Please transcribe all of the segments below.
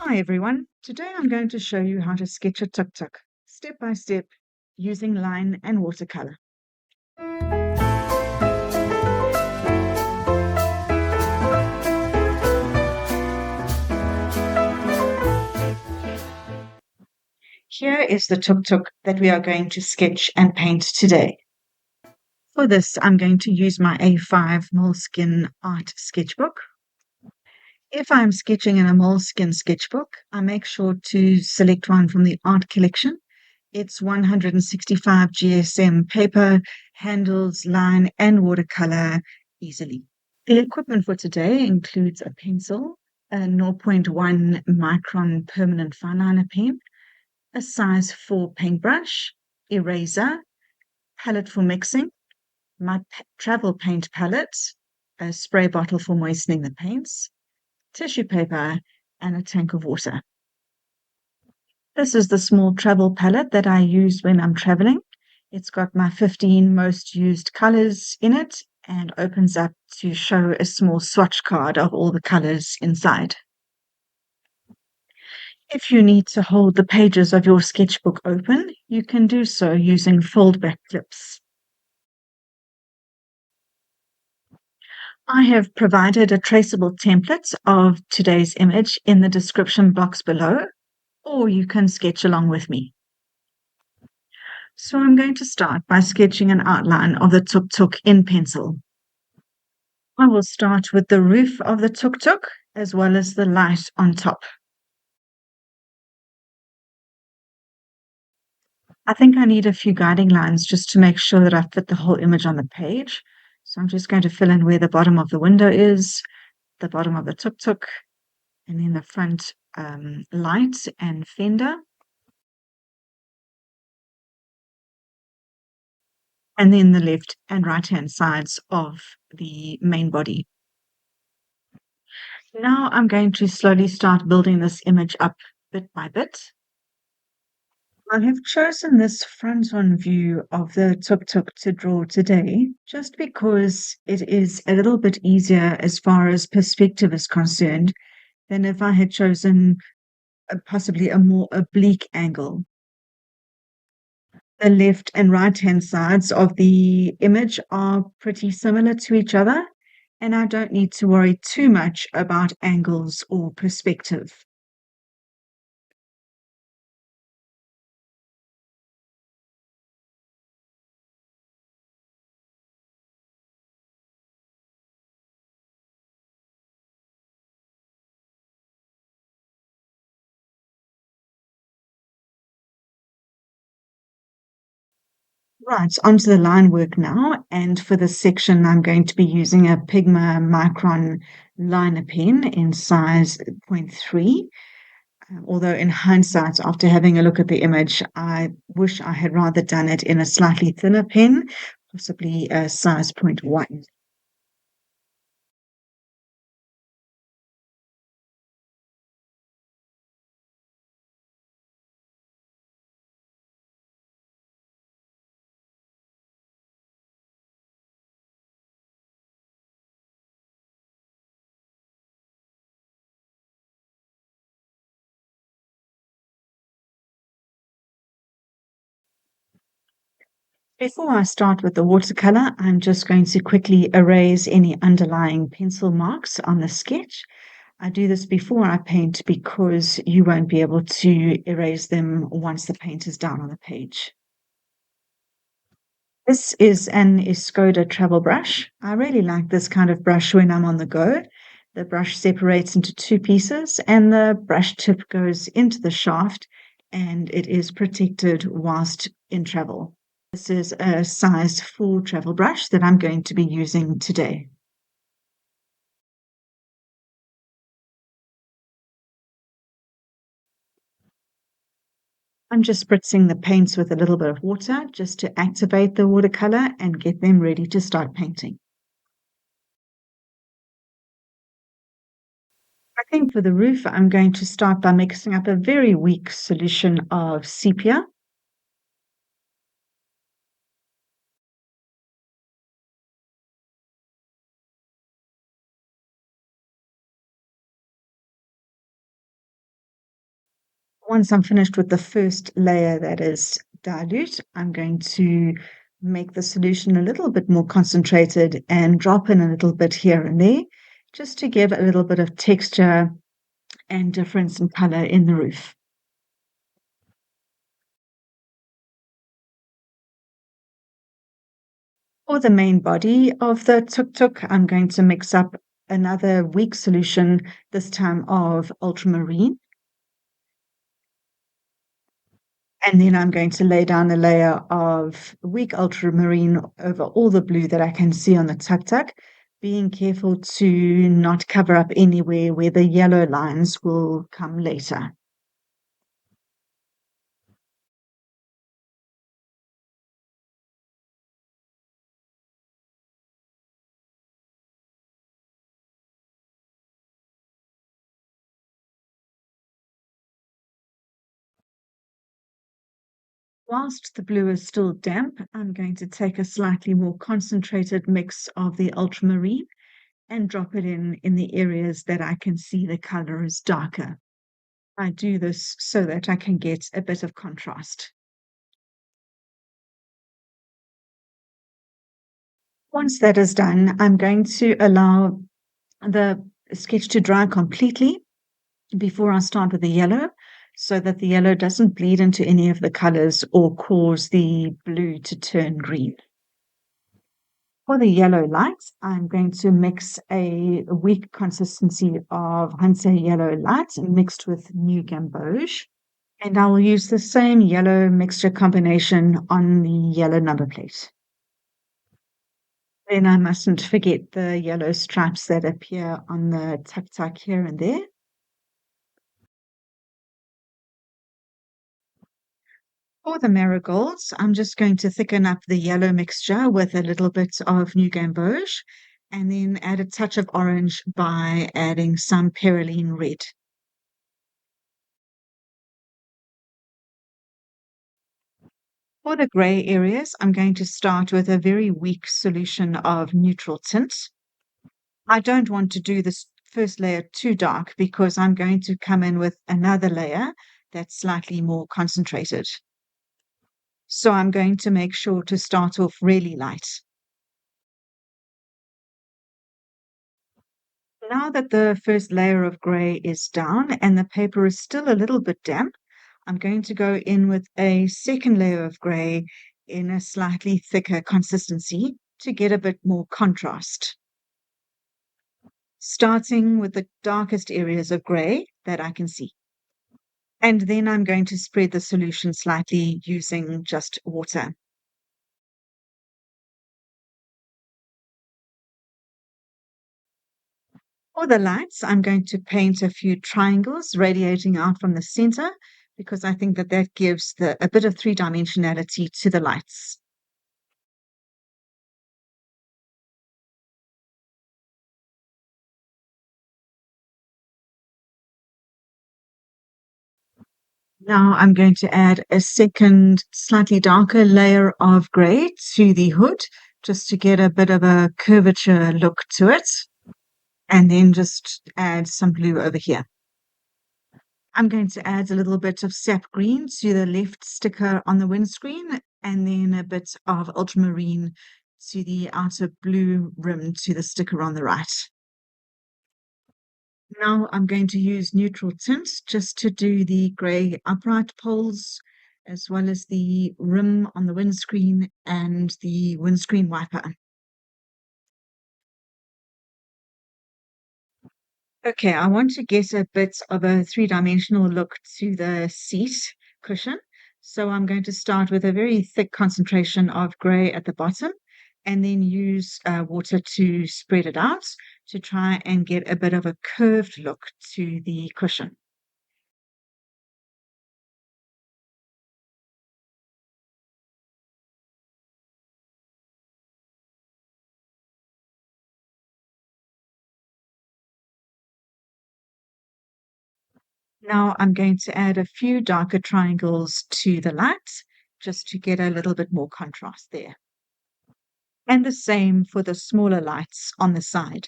Hi everyone, today I'm going to show you how to sketch a tuk-tuk, step by step, using line and watercolor. Here is the tuk-tuk that we are going to sketch and paint today. For this, I'm going to use my A5 Moleskine art sketchbook. If I'm sketching in a Moleskine sketchbook, I make sure to select one from the art collection. It's 165 GSM paper, handles line and watercolor easily. The equipment for today includes a pencil, a zero point 0.1 micron permanent fineliner pen, a size 4 paintbrush, eraser, palette for mixing, my travel paint palette, a spray bottle for moistening the paints, tissue paper, and a tank of water. This is the small travel palette that I use when I'm traveling. It's got my 15 most used colors in it and opens up to show a small swatch card of all the colors inside. If you need to hold the pages of your sketchbook open, you can do so using fold-back clips. I have provided a traceable template of today's image in the description box below, or you can sketch along with me. So I'm going to start by sketching an outline of the tuk-tuk in pencil. I will start with the roof of the tuk-tuk as well as the light on top. I think I need a few guiding lines just to make sure that I fit the whole image on the page. So I'm just going to fill in where the bottom of the window is, the bottom of the tuk-tuk, and then the front light and fender. And then the left and right-hand sides of the main body. Now I'm going to slowly start building this image up bit by bit. I have chosen this front-on view of the tuk-tuk to draw today just because it is a little bit easier as far as perspective is concerned than if I had chosen possibly a more oblique angle. The left and right-hand sides of the image are pretty similar to each other, and I don't need to worry too much about angles or perspective. Right, onto the line work now, and for this section I'm going to be using a Pigma Micron liner pen in size 0.3. Although in hindsight, after having a look at the image, I wish I had rather done it in a slightly thinner pen, possibly a size 0.1. Before I start with the watercolor, I'm just going to quickly erase any underlying pencil marks on the sketch. I do this before I paint because you won't be able to erase them once the paint is down on the page. This is an Escoda travel brush. I really like this kind of brush when I'm on the go. The brush separates into two pieces and the brush tip goes into the shaft and it is protected whilst in travel. This is a size 4 travel brush that I'm going to be using today. I'm just spritzing the paints with a little bit of water just to activate the watercolor and get them ready to start painting. I think for the roof, I'm going to start by mixing up a very weak solution of sepia. Once I'm finished with the first layer that is dilute, I'm going to make the solution a little bit more concentrated and drop in a little bit here and there, just to give a little bit of texture and difference in color in the roof. For the main body of the tuk-tuk, I'm going to mix up another weak solution, this time of ultramarine. And then I'm going to lay down a layer of weak ultramarine over all the blue that I can see on the tuk-tuk, being careful to not cover up anywhere where the yellow lines will come later. Whilst the blue is still damp, I'm going to take a slightly more concentrated mix of the ultramarine and drop it in the areas that I can see the color is darker. I do this so that I can get a bit of contrast. Once that is done, I'm going to allow the sketch to dry completely before I start with the yellow, so that the yellow doesn't bleed into any of the colors or cause the blue to turn green. For the yellow lights, I'm going to mix a weak consistency of Hansa yellow light mixed with new gamboge. And I will use the same yellow mixture combination on the yellow number plate. Then I mustn't forget the yellow stripes that appear on the tuk-tuk here and there. For the marigolds, I'm just going to thicken up the yellow mixture with a little bit of new gamboge and then add a touch of orange by adding some perylene red. For the gray areas, I'm going to start with a very weak solution of neutral tint. I don't want to do this first layer too dark because I'm going to come in with another layer that's slightly more concentrated. So I'm going to make sure to start off really light. Now that the first layer of gray is down and the paper is still a little bit damp, I'm going to go in with a second layer of gray in a slightly thicker consistency to get a bit more contrast. Starting with the darkest areas of gray that I can see. And then I'm going to spread the solution slightly using just water. For the lights, I'm going to paint a few triangles radiating out from the center because I think that that gives a bit of three-dimensionality to the lights. Now I'm going to add a second, slightly darker layer of gray to the hood just to get a bit of a curvature look to it. And then just add some blue over here. I'm going to add a little bit of sap green to the left sticker on the windscreen and then a bit of ultramarine to the outer blue rim to the sticker on the right. Now I'm going to use neutral tint just to do the grey upright poles as well as the rim on the windscreen and the windscreen wiper. Okay, I want to get a bit of a three-dimensional look to the seat cushion. So I'm going to start with a very thick concentration of grey at the bottom and then use water to spread it out to try and get a bit of a curved look to the cushion. Now I'm going to add a few darker triangles to the lights just to get a little bit more contrast there. And the same for the smaller lights on the side.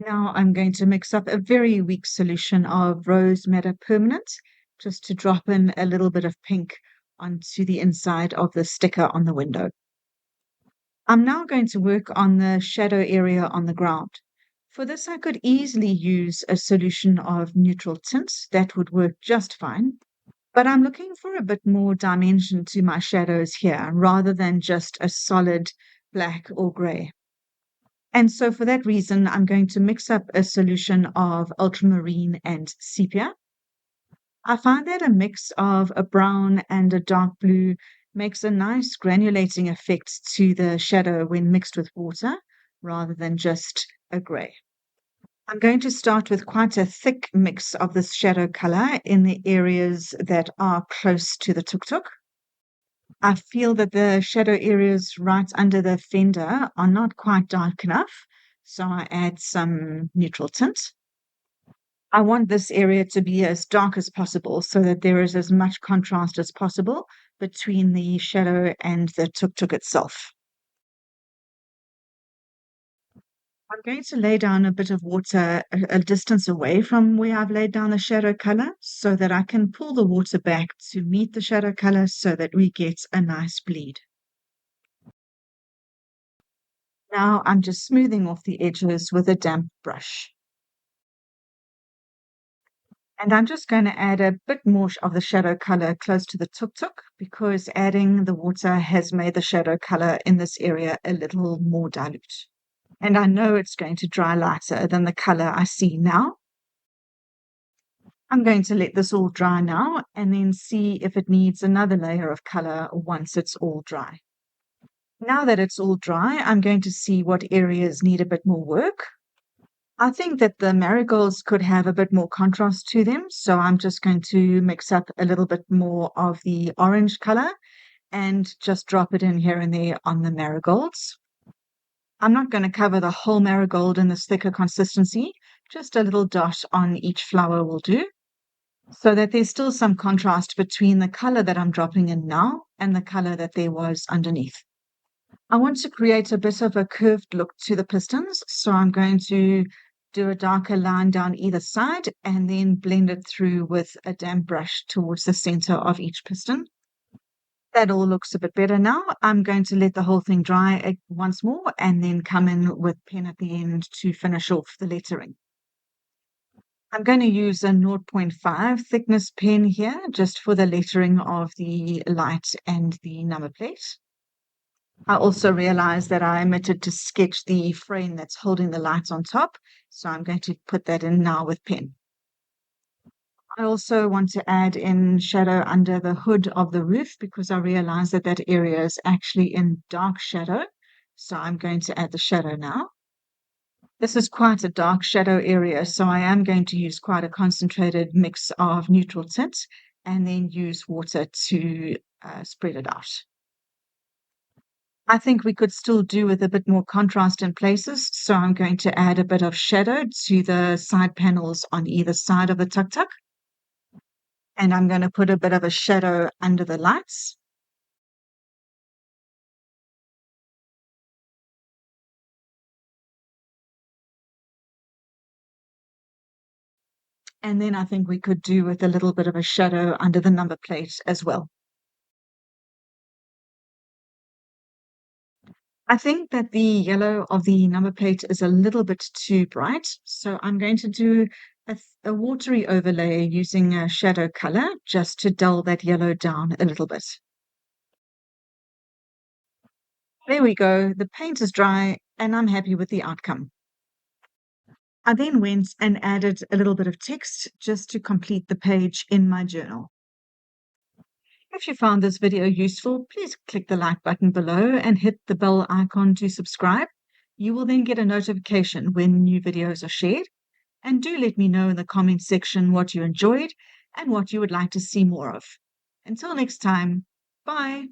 Now I'm going to mix up a very weak solution of Rose Madder Permanent, just to drop in a little bit of pink onto the inside of the sticker on the window. I'm now going to work on the shadow area on the ground. For this, I could easily use a solution of neutral tints. That would work just fine. But I'm looking for a bit more dimension to my shadows here, rather than just a solid black or grey. And so for that reason, I'm going to mix up a solution of ultramarine and sepia. I find that a mix of a brown and a dark blue makes a nice granulating effect to the shadow when mixed with water, rather than just a grey. I'm going to start with quite a thick mix of this shadow color in the areas that are close to the tuk-tuk. I feel that the shadow areas right under the fender are not quite dark enough, so I add some neutral tint. I want this area to be as dark as possible so that there is as much contrast as possible between the shadow and the tuk-tuk itself. I'm going to lay down a bit of water a distance away from where I've laid down the shadow color so that I can pull the water back to meet the shadow color so that we get a nice bleed. Now I'm just smoothing off the edges with a damp brush. And I'm just going to add a bit more of the shadow color close to the tuk-tuk because adding the water has made the shadow color in this area a little more dilute. And I know it's going to dry lighter than the color I see now. I'm going to let this all dry now and then see if it needs another layer of color once it's all dry. Now that it's all dry, I'm going to see what areas need a bit more work. I think that the marigolds could have a bit more contrast to them, so I'm just going to mix up a little bit more of the orange color and just drop it in here and there on the marigolds. I'm not going to cover the whole marigold in this thicker consistency, just a little dot on each flower will do, so that there's still some contrast between the color that I'm dropping in now and the color that there was underneath. I want to create a bit of a curved look to the pistons, so I'm going to do a darker line down either side and then blend it through with a damp brush towards the center of each piston. That all looks a bit better now. I'm going to let the whole thing dry once more and then come in with pen at the end to finish off the lettering. I'm going to use a 0.5 thickness pen here just for the lettering of the light and the number plate. I also realized that I omitted to sketch the frame that's holding the lights on top, so I'm going to put that in now with pen. I also want to add in shadow under the hood of the roof because I realized that that area is actually in dark shadow, so I'm going to add the shadow now. This is quite a dark shadow area, so I am going to use quite a concentrated mix of neutral tints and then use water to spread it out. I think we could still do with a bit more contrast in places, so I'm going to add a bit of shadow to the side panels on either side of the tuk-tuk. And I'm going to put a bit of a shadow under the lights. And then I think we could do with a little bit of a shadow under the number plate as well. I think that the yellow of the number plate is a little bit too bright, so I'm going to do a watery overlay using a shadow color just to dull that yellow down a little bit. There we go. The paint is dry and I'm happy with the outcome. I then went and added a little bit of text just to complete the page in my journal. If you found this video useful, please click the like button below and hit the bell icon to subscribe. You will then get a notification when new videos are shared. And do let me know in the comment section what you enjoyed and what you would like to see more of. Until next time, bye.